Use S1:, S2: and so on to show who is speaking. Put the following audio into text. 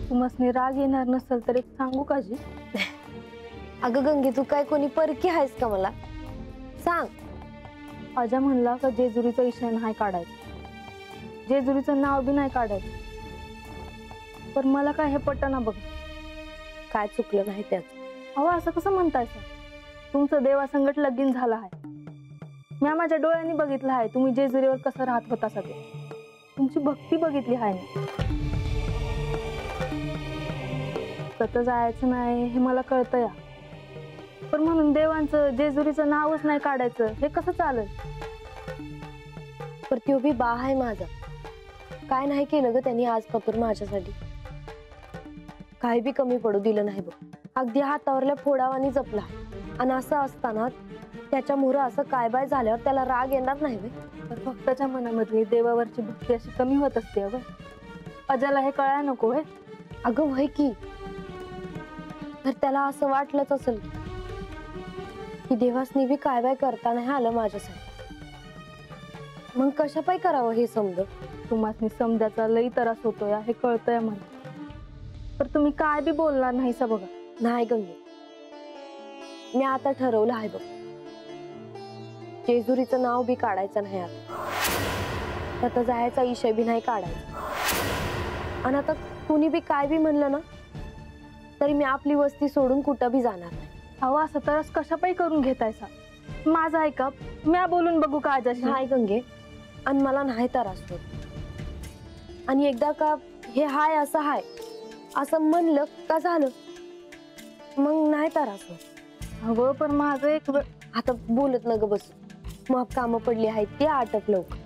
S1: तुमसने राग येणार नसेल तर एक सांगू का जी?
S2: अगं गंगे, तू काय कोणी परकी आहेस का मला? सांग.
S1: अजा म्हणला का जेजुरीचा विषय नाही काढायचा, जेजुरीचं नाव बी नाही काढायचं. पण मला काय हे पटना बघ.
S2: काय चुकलं नाही त्यात?
S1: अहो असं कसं म्हणताय सर? तुमचं देवासंगट लगीन झालं आहे. मी माझ्या डोळ्यांनी बघितलं आहे तुम्ही जेजुरीवर कसं राहत होता. सगळे तुमची भक्ती बघितली आहे ना. स्वतः जायचं नाही हे मला कळतं या, पण म्हणून देवांचं जेजुरीचं नावच नाही काढायचं हे कसं चालेल?
S2: पर तो बी बा आहे माझा. काय नाही केलं ग त्यांनी आजपासून माझ्यासाठी. काही बी कमी पडू दिलं नाही बघ. अगदी हातावरल्या फोडावानी जपला. आणि असं असताना त्याच्यामुळे असं काय बाय झाल्यावर त्याला राग येणार नाही बे.
S1: तर भक्ताच्या मनामधली देवावरची भक्ती अशी कमी होत असते. अगं अजाला हे कळायला नको हे.
S2: अगं वय की, तर त्याला असं वाटलंच असेल की देवासनी बी काय बाय करता नाही आलं माझ्यासाठी. मग कशा पाय करावं हे समज?
S1: तुम्हाला समजायचा लई त्रास होतोय हे कळतंय मला. तर तुम्ही काय बी बोलणार नाही सा बघा.
S2: नाही गंगे, मी आता ठरवलं आहे बघ. जेजुरीचं नाव बी काढायचं नाही आता. आता जायचा विषय बी नाही काढायचा. आणि आता कुणी बी काय बी म्हणलं ना तरी मी आपली वस्ती सोडून कुठं बी जाणार नाही.
S1: अहो असं तरच कशा पायी करून घेतायसा? माझं ऐका, मी बोलून बघू का आजाशी?
S2: नाही गंगे, आणि मला नाही त्रास होत. आणि एकदा का हे हाय असं हाय असं म्हणलं का झालं, मग नाही त्रास होत.
S1: हवं पण माझं एक
S2: आता बोलत न ग बस. मग कामं पडली आहेत ते आटप लवकर.